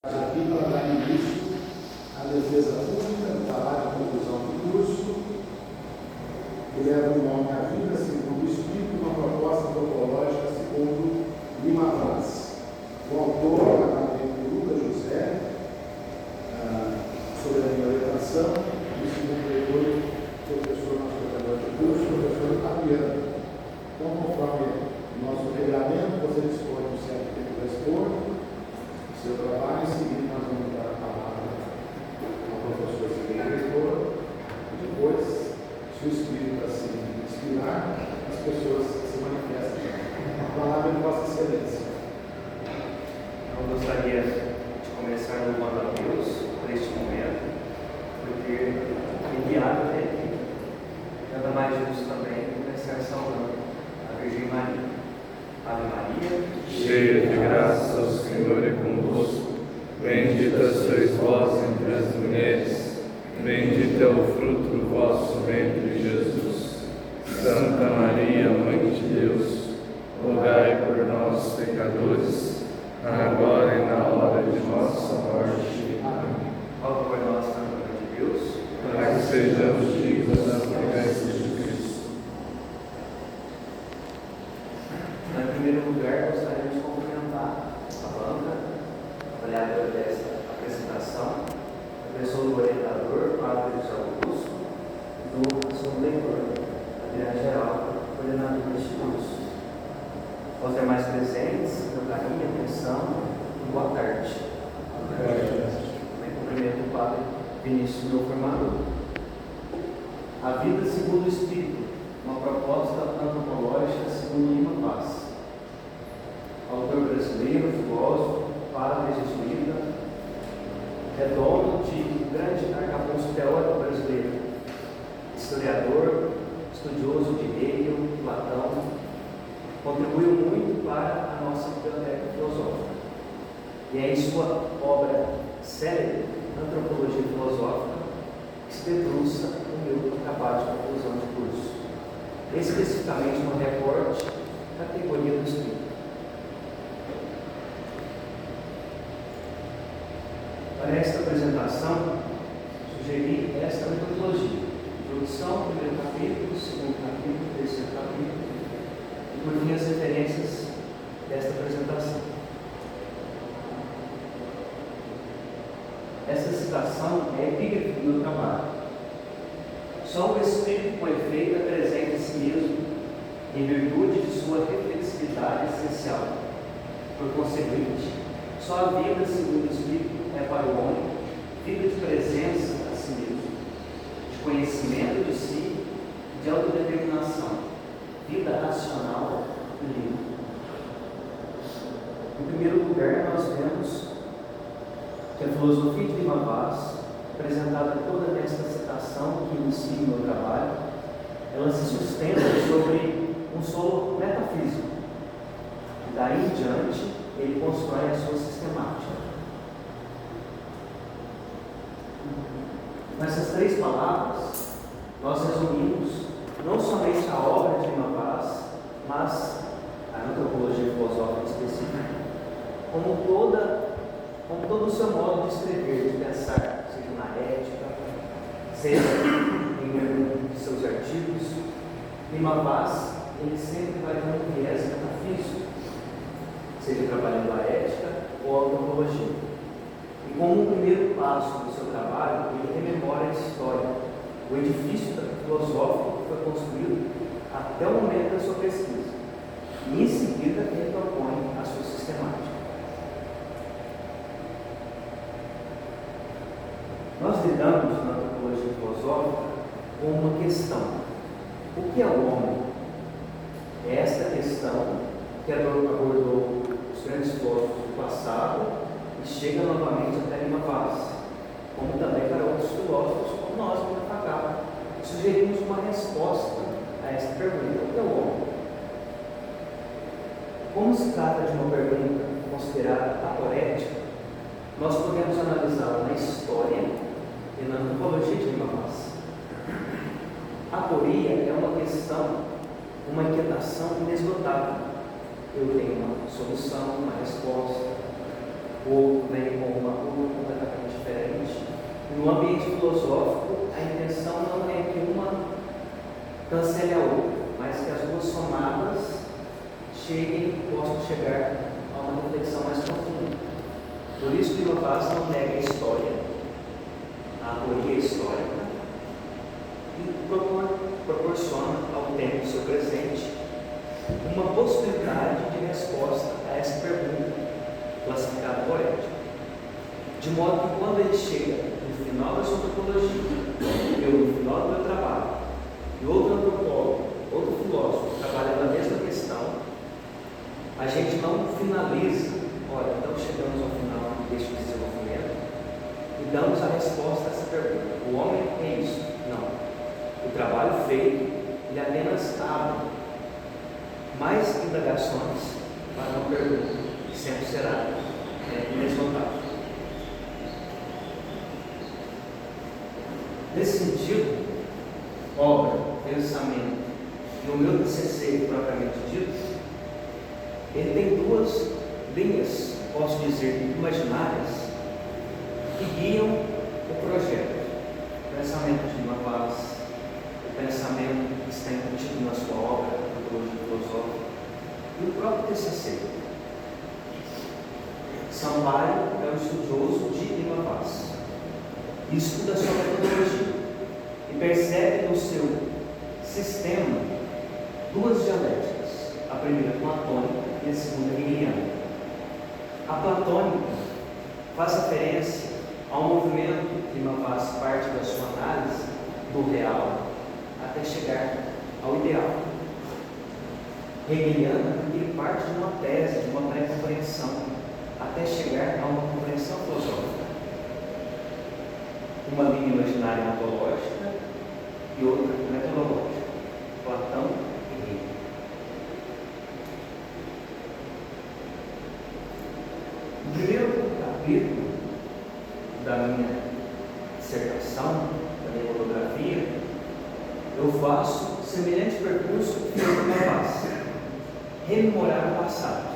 Aqui para dar início à defesa pública, falar de conclusão do curso, que leva o nome A Vida Segundo o Espírito, uma proposta antropológica segundo Lima Vaz. O autor, o acadêmico Lucas José, sobre a minha orientação, e o segundo leitor, professor, nosso coordenador de curso, professor Adriano. Então, conforme o nosso regulamento, você dispõe um certo tempo para expor seu trabalho. Em seguida, nós vamos dar a palavra ao professor segundo leitor, e depois, se o Espírito assim inspirar, as pessoas se manifestam. A palavra de Vossa Excelência. Eu gostaria de começar louvando a Deus por este momento, por ter enviado até aqui. Nada mais justo também começar saudando a Virgem Maria. Ave Maria, cheia de graça, o Senhor é convosco. Bendita sois vós entre as mulheres, bendito é o fruto do vosso ventre, Jesus. Santa Maria, Mãe de Deus, rogai por nós, pecadores, agora e na hora de nossa morte. Amém. roga por nós, Santa Mãe de Deus, Para que sejamos dignos das promessas de Cristo. Em primeiro lugar, gostaria de cumprimentar a banca, avaliadora desta apresentação, a pessoa do orientador, Padre José Augusto, e do segundo leitor, Adriano Geraldo, coordenador deste curso. Aos demais presentes, meu carinho, atenção e boa tarde. Também cumprimento o Padre Vinícius, meu formador. A Vida Segundo o Espírito, uma proposta antropológica segundo Lima Vaz. Autor brasileiro, filósofo, padre jesuíta, é dono de um grande arcabouço teórico brasileiro, historiador, estudioso de Hegel, Platão, contribuiu muito para a nossa biblioteca filosófica. E é em sua obra célebre, Antropologia Filosófica, que se debruça o meu trabalho de conclusão de curso, especificamente no recorte categoria do Espírito. Para esta apresentação, sugeri esta metodologia: introdução, primeiro capítulo, segundo capítulo, terceiro capítulo, e por fim as referências desta apresentação. Essa citação é epígrafe do meu trabalho. Só o Espírito com efeito é presente em si mesmo, em virtude de sua reflexividade essencial. Por conseguinte, só a vida segundo o Espírito é para o homem vida de presença a si mesmo, de conhecimento de si, de autodeterminação, vida racional e livre. Em primeiro lugar, nós vemos que a filosofia de Lima Vaz, apresentada toda nesta citação que inicia o meu trabalho, ela se sustenta sobre um solo metafísico. E daí em diante, ele constrói a sua sistemática. Nessas três palavras, nós resumimos não somente a obra de Lima Vaz, mas a antropologia filosófica específica, como todo o seu modo de escrever, de pensar, seja na ética, seja em algum de seus artigos. Lima Vaz, ele sempre vai ter um viés metafísico, seja trabalhando a ética ou a antropologia. E como um primeiro passo do seu trabalho, ele rememora a história, o edifício filosófico que foi construído até o momento da sua pesquisa. E em seguida, ele propõe a sua sistemática. Nós lidamos na antropologia filosófica com uma questão: o que é o homem? É esta questão que abordou os grandes filósofos do passado e chega novamente até Lima Vaz, como também para outros filósofos como nós, Mafagapa. Sugerimos uma resposta a esta pergunta: o que é o homem? Como se trata de uma pergunta considerada aporética, nós podemos analisá-la na história e na antropologia de Lima Vaz. A aporia é uma questão, uma inquietação inesgotável. Eu tenho uma solução, uma resposta, o outro vem com uma cancele a outra, mas que as duas somadas possam chegar a uma reflexão mais profunda. Por isso que Lima Vaz não nega a história, a teoria histórica, e proporciona ao tempo do seu presente uma possibilidade de resposta a essa pergunta classificada poética. De modo que quando ele chega no final da sua antropologia, eu no final do meu trabalho, e outro antropólogo, outro filósofo trabalhando a mesma questão, a gente não finaliza, olha, então chegamos ao final deste desenvolvimento e damos a resposta a essa pergunta. O homem é isso? Não. O trabalho feito, ele apenas abre mais indagações para uma pergunta que sempre será inesgotável. Nesse sentido, obra, pensamento e o meu TCC propriamente dito, ele tem duas linhas, posso dizer, imaginárias, que guiam o projeto. O pensamento de Lima Vaz, o pensamento que está embutido na sua obra, Antropologia Filosófica, e o próprio TCC. Sampaio é um estudioso de Lima Vaz, e estuda a sua metodologia, e percebe no seu sistema duas dialéticas, a primeira platônica e a segunda hegeliana. A platônica faz referência ao movimento que Lima Vaz parte da sua análise do real até chegar ao ideal. Hegeliana, porque ele parte de uma tese, de uma pré-compreensão, até chegar a uma compreensão filosófica. Uma linha imaginária ontológica e outra metodológica. Platão e Hegel. No primeiro capítulo da minha dissertação, da minha monografia, eu faço semelhante percurso que fez Lima Vaz: rememorar o passado.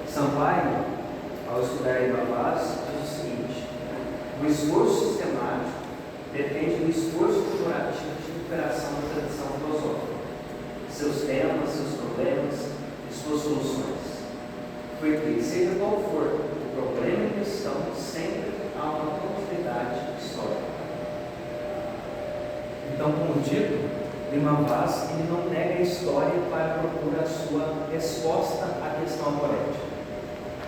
Sampaio, ao estudar Lima Vaz, diz o seguinte: o esforço sistemático depende do esforço curativo de recuperação da tradição filosófica, seus temas, seus problemas e suas soluções. Porque, seja qual for o problema em questão, sempre há uma continuidade histórica. Então, como dito, Lima Vaz ele não nega a história para procurar a sua resposta à questão poética.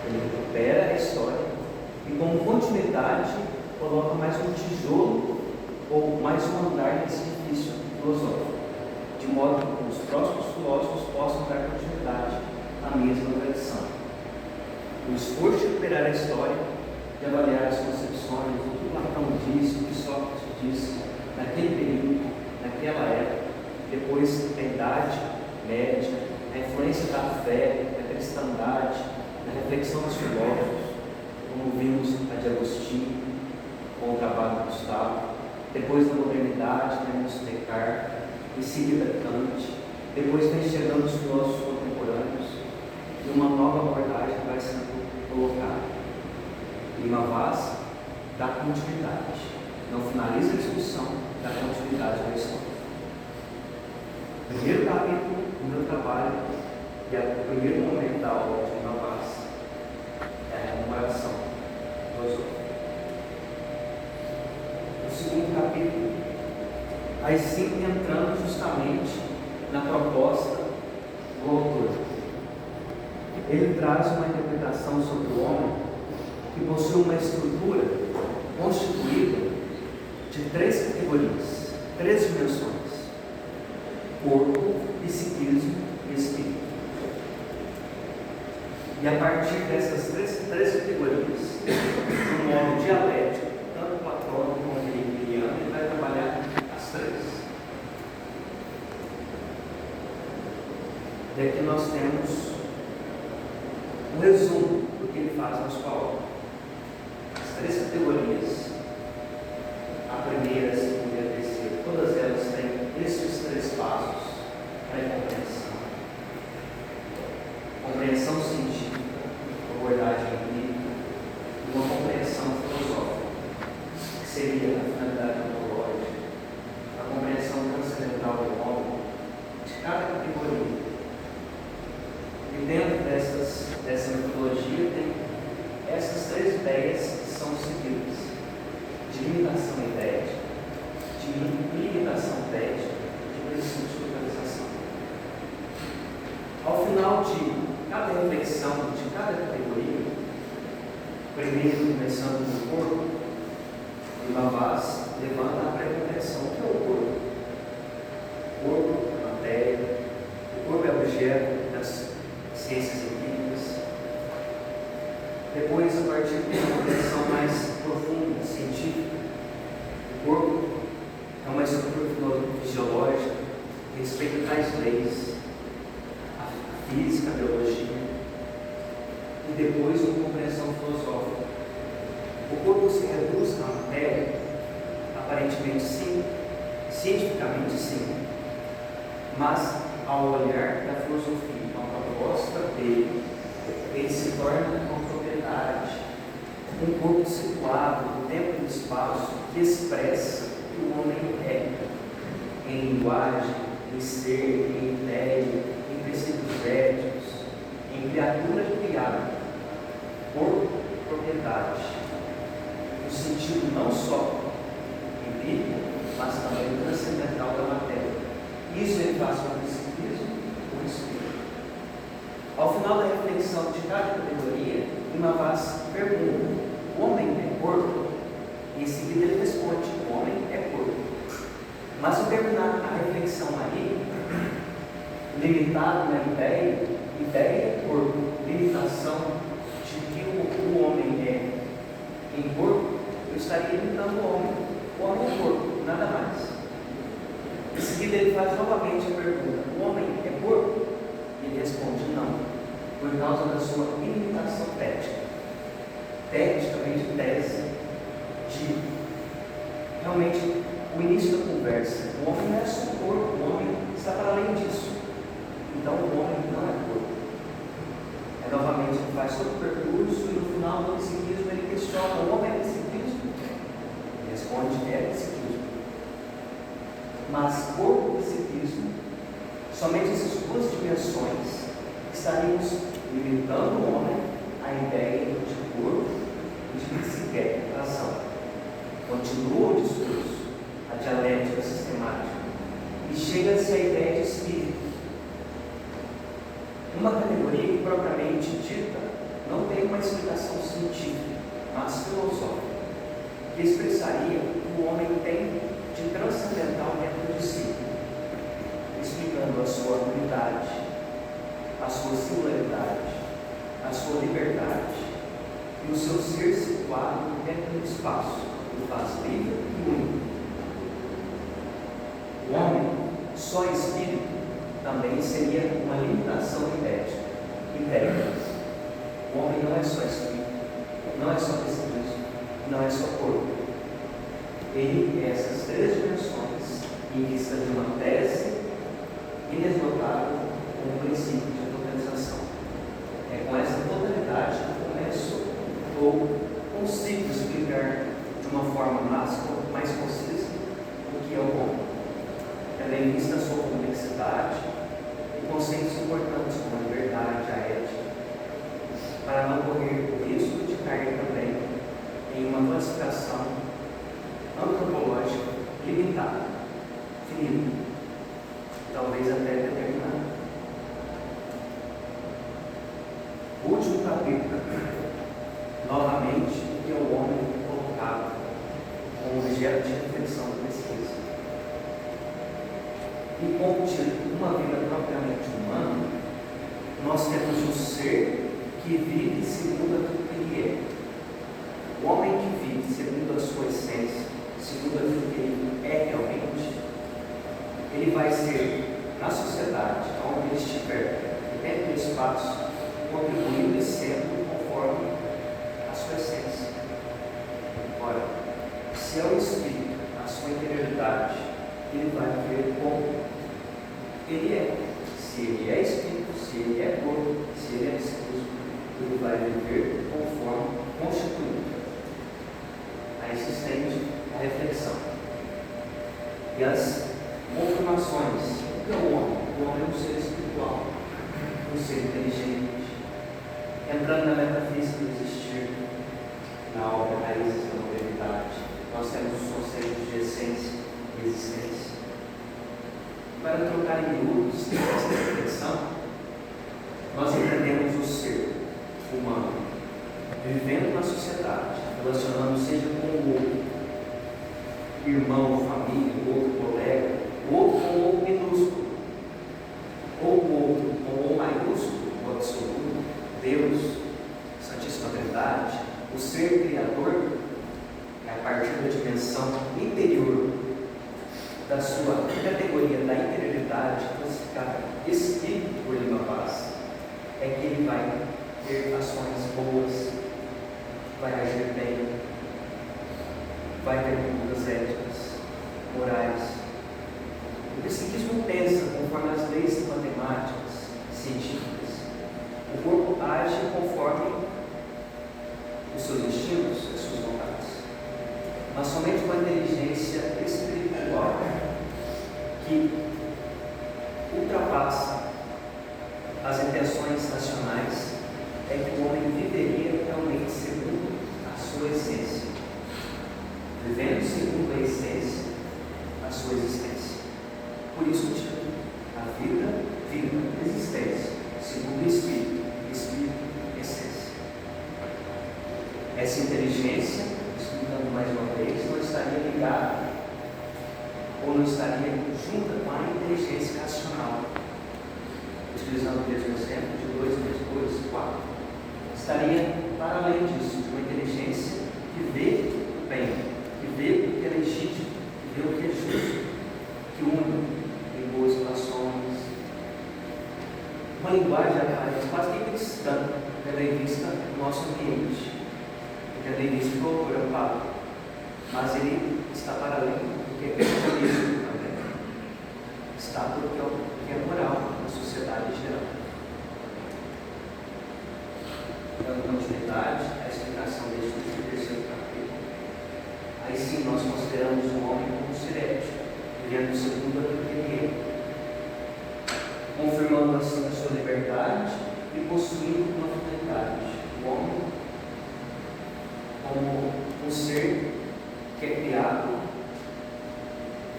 Ele recupera a história e, como continuidade, coloca mais um tijolo ou mais um andar nesse edifício filosófico, de modo que os próximos filósofos possam dar continuidade à mesma tradição. O esforço de recuperar a história, de avaliar as concepções, o que Platão disse, o que Sócrates disse, naquele período, naquela época, depois a Idade Média, a influência da fé, da cristandade, na reflexão dos filósofos, como vimos a de Agostinho, com o trabalho de Gustavo, depois da modernidade, temos Descartes, em seguida Kant, depois vem chegando os filósofos contemporâneos, e uma nova abordagem vai sendo colocada. Lima Vaz dá continuidade, não finaliza a discussão, dá continuidade à história. Primeiro capítulo do meu trabalho, que é o primeiro momento da obra de Lima Vaz, é a rememoração filosófica. O segundo capítulo, aí sim entrando justamente na proposta do autor. Ele traz uma interpretação sobre o homem que possui uma estrutura constituída de três categorias, três dimensões: corpo, psiquismo e espírito. E a partir dessas três categorias, de um modo dialético, tanto platônico como hegeliano, ele vai trabalhar as três. E aqui nós temos um resumo do que ele faz na sua obra. As três categorias, a primeira, a segunda e a terceira, todas elas têm esses três passos para a compreensão. Compreensão científica, abordagem empírica e uma compreensão filosófica, que seria a finalidade ontológica, a compreensão transcendental. ideias que são seguidas: de limitação idética, de limitação tética, de princípio de localização. Ao final de cada reflexão, de cada categoria, primeiro começando no corpo, Ivavaz levanta a pré-reflexão: o que é o corpo? O corpo é matéria, o corpo é objeto das ciências empíricas. Depois, a partir de uma reflexão mais profunda, científica, o corpo é uma estrutura fisiológica que respeita tais leis, a física, a biologia, e depois uma compreensão filosófica. O corpo se reduz à matéria, aparentemente sim, cientificamente sim, mas ao olhar da filosofia, com a proposta dele, ele se torna uma propriedade, um corpo situado no tempo e no espaço que expressa o que o homem é, em linguagem, em ser, em ideia, em princípios éticos, em criatura criada, corpo, propriedade, no sentido não só empírico, mas também transcendental da matéria. Isso ele faz com o psiquismo ou espírito. Ao final da reflexão de cada categoria, Ivavaz pergunta: o homem é corpo? E em seguida ele responde: o homem é corpo. Mas ao terminar a reflexão aí, limitado na ideia é corpo, limitação de que o homem é em corpo, eu estaria limitando o homem. O homem é corpo, nada mais. Em seguida ele faz novamente a pergunta: o homem é corpo? E ele responde: não, por causa da sua limitação tética. Tética vem de tese, de realmente o início da conversa. O homem não é só corpo, o homem está para além disso. Então o homem não é corpo. Novamente ele faz todo o percurso e no final do psiquismo ele questiona: o homem é psiquismo? Ele responde: é psiquismo. Mas corpo e psiquismo, somente essas duas dimensões, estaríamos limitando o homem à ideia de corpo e de psique, razão. Continua o discurso, a dialética sistemática, e chega-se à ideia de espírito. Uma categoria que, propriamente dita, não tem uma explicação científica, mas filosófica, que expressaria o que o homem tem de transcendental dentro de si, explicando a sua unidade, a sua singularidade, a sua liberdade e o seu ser situado dentro do espaço, que o faz livre e único. O homem, só espírito, também seria uma limitação idética. O homem não é só espírito, não é só psiquismo, não é só corpo. Ele é essas três dimensões em vista de uma tese inesgotável com o princípio de localização. É com essa totalidade que eu começo ou consigo explicar de uma forma mais concisa o que é o homem. Tendo em vista a sua complexidade e conceitos importantes como a liberdade, a ética, para não correr o risco de cair também em uma classificação antropológica limitada, finita, talvez até determinada. O último capítulo, novamente, o que é o homem colocado como objeto de reflexão da pesquisa. E contido uma vida propriamente humana, nós temos um ser que vive segundo aquilo que ele é. O homem que vive segundo a sua essência, segundo aquilo que ele é realmente, ele vai ser, na sociedade, onde ele estiver, dentro do espaço, contribuindo e sendo conforme a sua essência. Ora, se é o espírito, a sua interioridade, ele vai ver como ele é. Se ele é espírito, se ele é corpo, se ele é psiquismo, ele vai viver conforme constituído. Aí se estende a reflexão. E as confirmações. O que é o homem? O homem é um ser espiritual, um ser inteligente, entrando na metafísica do existir, temos os conceitos de essência e existência. Para trocar em miúdos essa reflexão, nós entendemos o ser humano vivendo na sociedade, relacionando seja com o outro, irmão, família, outro colega, outro com o outro minúsculo, ou o outro com o maiúsculo, o absoluto, Deus, Santíssima Trindade, o ser criador, é a partir da dimensão interior da sua categoria da interioridade, classificada Espírito por Lima Paz, é que ele vai ter ações boas, vai agir bem, vai ter condutas éticas, morais. O psiquismo pensa conforme as leis matemáticas, científicas. O corpo age conforme os seus instintos, as suas vontades. Mas somente com a inteligência espiritual que ultrapassa as intenções racionais é que o homem viveria realmente segundo a sua essência, vivendo segundo a essência, a sua existência. Por isso o título, a vida, existência, segundo o Espírito, essência. Essa inteligência, explicando mais uma vez, não estaria ligada ou não estaria junta com a inteligência racional, utilizando o mesmo exemplo de 2 mais 2, 4. Estaria para além disso, de uma inteligência que vê o bem, que vê o que é legítimo, que vê o que é justo, que une em boas relações. Uma linguagem aparente quase que cristã, tendo em vista o nosso ambiente, tendo em vista o autor Paulo, mas ele está para além do que é cristianismo também. Está por o que é moral na sociedade em geral. Dando continuidade à explicação deste terceiro capítulo, aí sim nós consideramos o homem como um ser ético, vivendo segundo aquilo que ele é, confirmando assim a sua liberdade e possuindo uma finalidade. O homem como um ser que é criado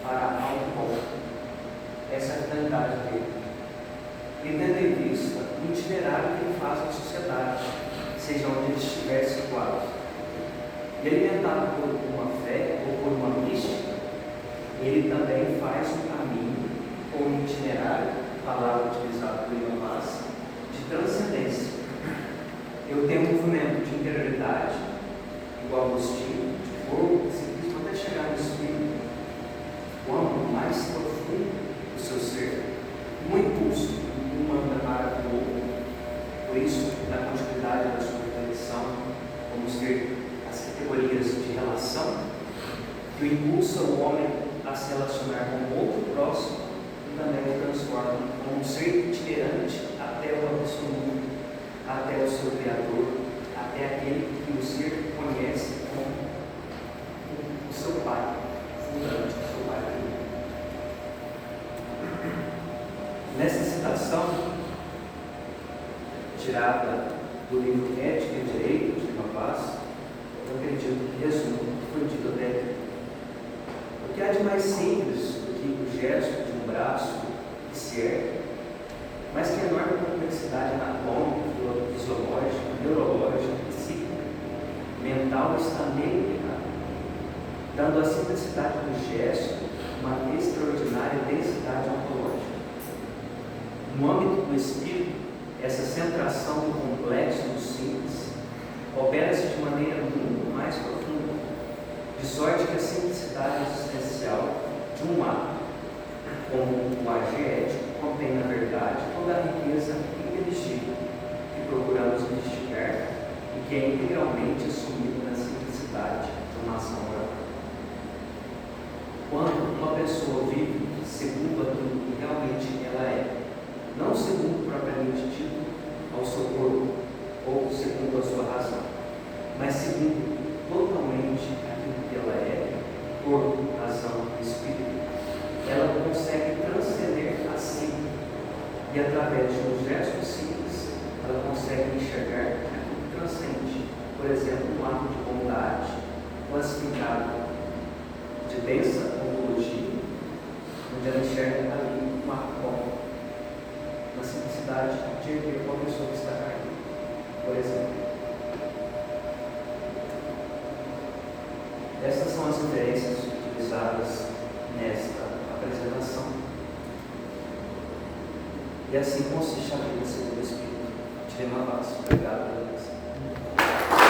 para algo bom. Essa é a finalidade dele. E tendo em vista o itinerário que ele faz na sociedade, seja onde ele estiver situado. E alimentado por uma fé ou por uma mística, ele também faz um caminho ou um itinerário, palavra utilizada por Lima Paz, de transcendência. Eu tenho um movimento de interioridade, igual Agostinho, de fogo, simplesmente até chegar no espírito, o âmbito mais profundo do seu ser, um impulso, um manda para o outro. Por isso, na continuidade da sua reflexão, vamos ver as categorias de relação que impulsam o homem a se relacionar com o outro próximo e também o transforma como um ser itinerante até o absoluto, até o seu Criador, até aquele que o ser conhece como o seu Pai, fundante, o seu Pai. Nessa citação, tirada do livro Ética e Direito de Lima Paz, eu acredito que resumo o que foi dito até aqui. O que há de mais simples do que o gesto de um braço que se ergue, mas que enorme complexidade anatômica, fisiológica, neurológica, psíquica, mental está nele ligado, dando à simplicidade do gesto uma extraordinária densidade ontológica. No âmbito do espírito, essa centração do complexo do simples opera-se de maneira muito mais profunda, de sorte que a simplicidade existencial de um ato, como o agir ético, contém, na verdade, toda a riqueza inteligível que procuramos investigar e que é integralmente assumida na simplicidade de uma ação moral. Quando uma pessoa vive segundo aquilo que realmente ela é, não segundo propriamente dito ao seu corpo ou segundo a sua razão, mas segundo totalmente aquilo que ela é, corpo, razão e espírito, ela consegue transcender a si e através de um gesto simples ela consegue enxergar aquilo que transcende, por exemplo, um ato de bondade classificado de densa ontologia, onde ela enxerga ali uma forma, na simplicidade de erguer uma pessoa que está caída, por exemplo. Essas são as referências utilizadas nesta apresentação. E assim consiste a vida segundo o Espírito. Tirei uma base. Obrigado pela atenção.